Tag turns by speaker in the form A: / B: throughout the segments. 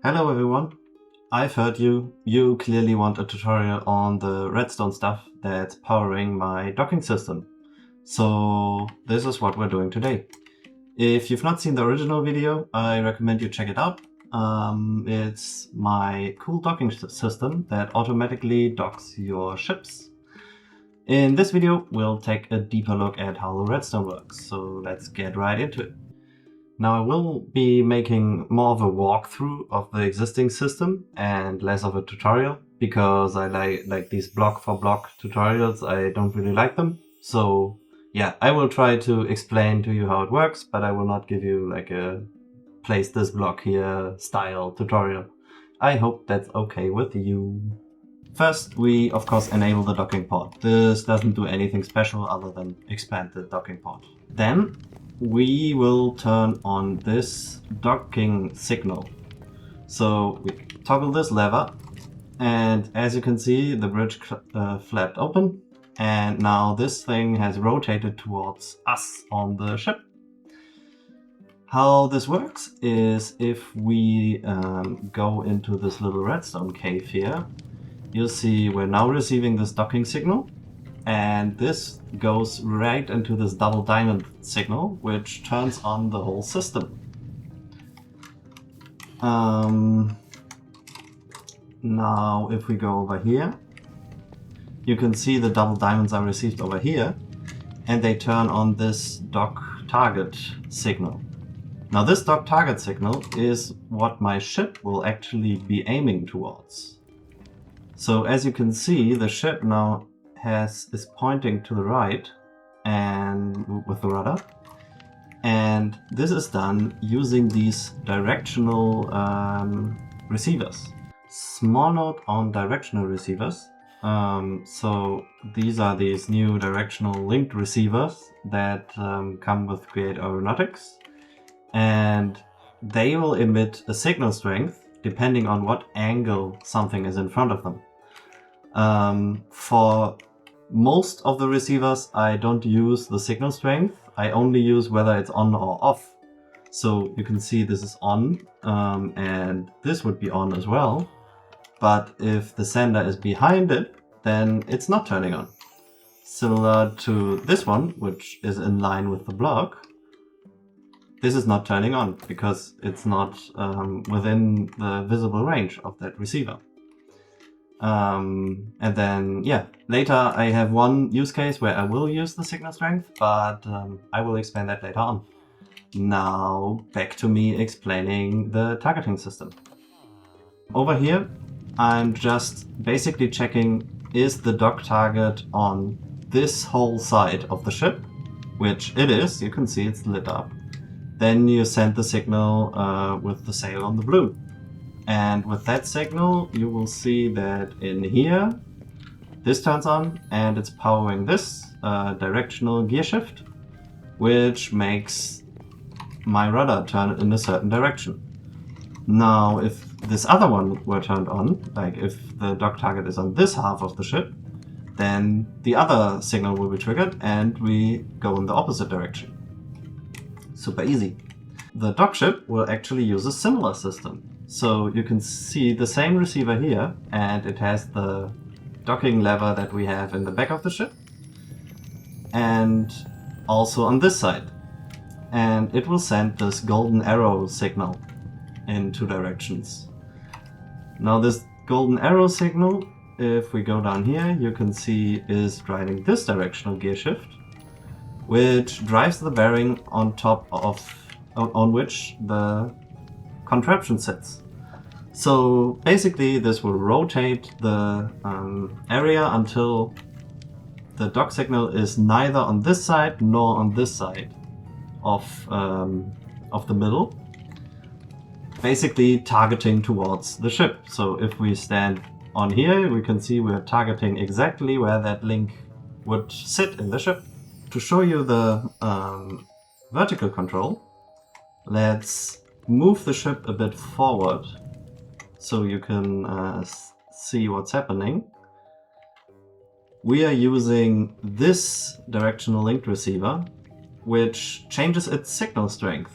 A: Hello everyone, I've heard you. You clearly want a tutorial on the redstone stuff that's powering my docking system. So this is what we're doing today. If you've not seen the original video, I recommend you check it out. It's my cool docking system that automatically docks your ships. In this video, we'll take a deeper look at how the redstone works, so let's get right into it. Now I will be making more of a walkthrough of the existing system and less of a tutorial, because I like these block for block tutorials. I don't really like them. So yeah, I will try to explain to you how it works, but I will not give you like a place this block here style tutorial. I hope that's okay with you. First, we of course enable the docking port. This doesn't do anything special other than expand the docking port. Then we will turn on this docking signal. So we toggle this lever, and as you can see, the bridge flapped open, and now this thing has rotated towards us on the ship. How this works is if we go into this little redstone cave here, you'll see we're now receiving this docking signal, and this goes right into this double diamond signal, which turns on the whole system. Now if we go over here, you can see the double diamonds are received over here, and they turn on this dock target signal. Now this dock target signal is what my ship will actually be aiming towards. So as you can see, the ship now is pointing to the right and with the rudder, and this is done using these directional receivers. Small note on directional receivers. So these are these new directional linked receivers that come with Create Aeronautics, and they will emit a signal strength depending on what angle something is in front of them. For most of the receivers, I don't use the signal strength. I only use whether it's on or off. So you can see this is on, and this would be on as well. But if the sender is behind it, then it's not turning on. Similar to this one, which is in line with the block. This is not turning on because it's not within the visible range of that receiver. And then, yeah, later I have one use case where I will use the signal strength, but I will explain that later on. Now, back to me explaining the targeting system. Over here, I'm just basically checking, is the dock target on this whole side of the ship? Which it is, you can see it's lit up. Then you send the signal with the sail on the blue. And with that signal, you will see that in here, this turns on and it's powering this directional gear shift, which makes my rudder turn in a certain direction. Now, if this other one were turned on, like if the dock target is on this half of the ship, then the other signal will be triggered and we go in the opposite direction. Super easy. The dock ship will actually use a similar system. So you can see the same receiver here, and it has the docking lever that we have in the back of the ship, and also on this side. And it will send this golden arrow signal in two directions. Now this golden arrow signal, if we go down here, you can see is driving this directional gear shift, which drives the bearing on top of on which the contraption sits. So basically this will rotate the area until the dock signal is neither on this side nor on this side of the middle, basically targeting towards the ship. So if we stand on here, we can see we're targeting exactly where that link would sit in the ship. To show you the vertical control, let's move the ship a bit forward so you can see what's happening. We are using this directional linked receiver, which changes its signal strength.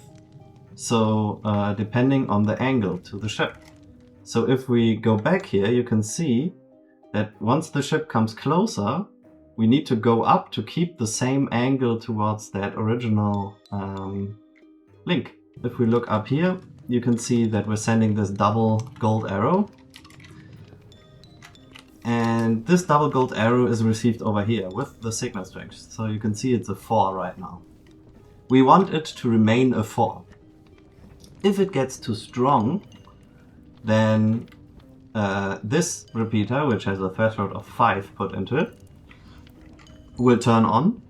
A: So depending on the angle to the ship. So if we go back here, you can see that once the ship comes closer, we need to go up to keep the same angle towards that original link. If we look up here, you can see that we're sending this double gold arrow. And this double gold arrow is received over here with the signal strength. So you can see it's a 4 right now. We want it to remain a 4. If it gets too strong, then this repeater, which has a threshold of 5 put into it, will turn on,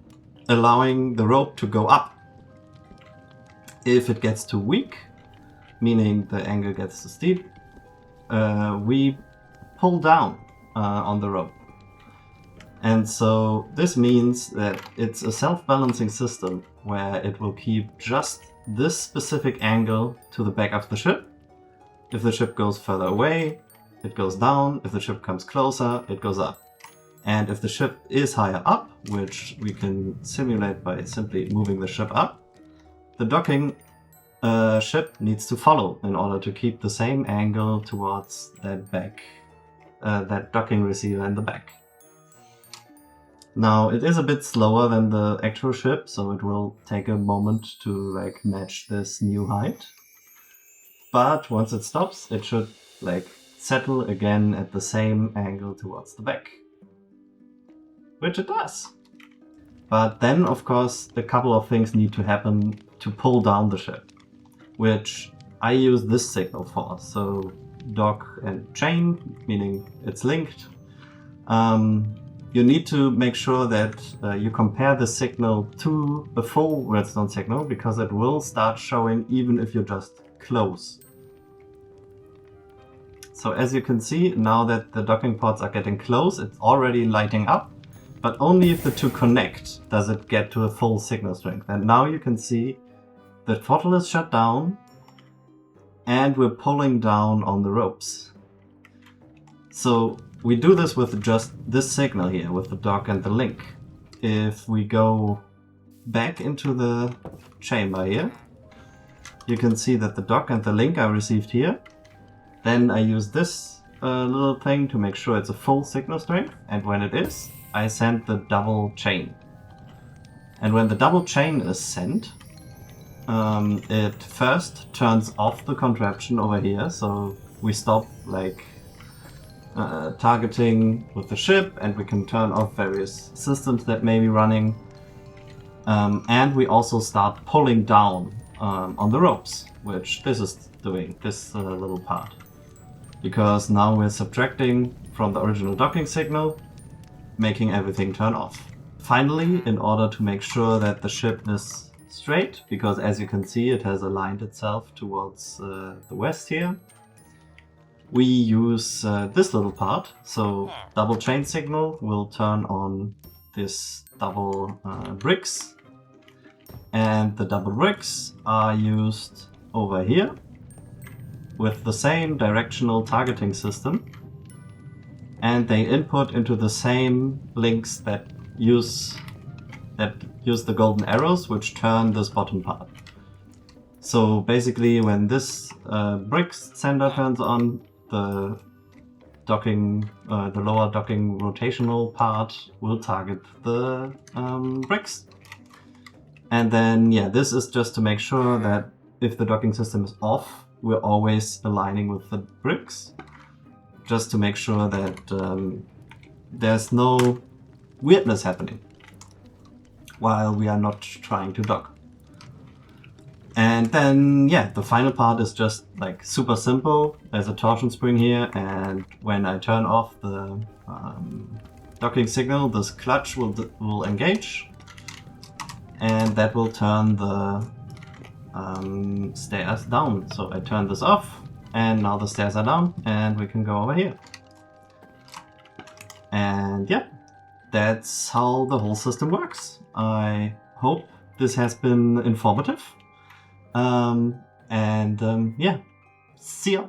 A: allowing the rope to go up. If it gets too weak, meaning the angle gets too steep, we pull down on the rope. And so this means that it's a self-balancing system where it will keep just this specific angle to the back of the ship. If the ship goes further away, it goes down. If the ship comes closer, it goes up. And if the ship is higher up, which we can simulate by simply moving the ship up, the docking ship needs to follow in order to keep the same angle towards that back, that docking receiver in the back. Now it is a bit slower than the actual ship, so it will take a moment to match this new height. But once it stops, it should settle again at the same angle towards the back. Which it does. But then, of course, a couple of things need to happen to pull down the ship, which I use this signal for. So dock and chain, meaning it's linked. You need to make sure that you compare the signal to a full redstone signal, because it will start showing even if you're just close. So as you can see, now that the docking ports are getting close, it's already lighting up, but only if the two connect does it get to a full signal strength. And now you can see the throttle is shut down and we're pulling down on the ropes. So we do this with just this signal here, with the dock and the link. If we go back into the chamber here, you can see that the dock and the link are received here. Then I use this little thing to make sure it's a full signal strength, and when it is, I send the double chain. And when the double chain is sent, it first turns off the contraption over here, so we stop targeting with the ship, and we can turn off various systems that may be running. And we also start pulling down on the ropes, which this is doing, this little part. Because now we're subtracting from the original docking signal, making everything turn off. Finally, in order to make sure that the ship is straight, because as you can see it has aligned itself towards the west here, we use this little part. So double chain signal will turn on this double bricks, and the double bricks are used over here with the same directional targeting system, and they input into the same links that use the golden arrows, which turn this bottom part. So basically when this bricks sender turns on, the docking, the lower docking rotational part will target the bricks. And then this is just to make sure that if the docking system is off, we're always aligning with the bricks, just to make sure that there's no weirdness happening while we are not trying to dock. And then the final part is just super simple. There's a torsion spring here, and when I turn off the docking signal, this clutch will engage, and that will turn the stairs down. So I turn this off, and now the stairs are down, and we can go over here. And that's how the whole system works. I hope this has been informative. See ya!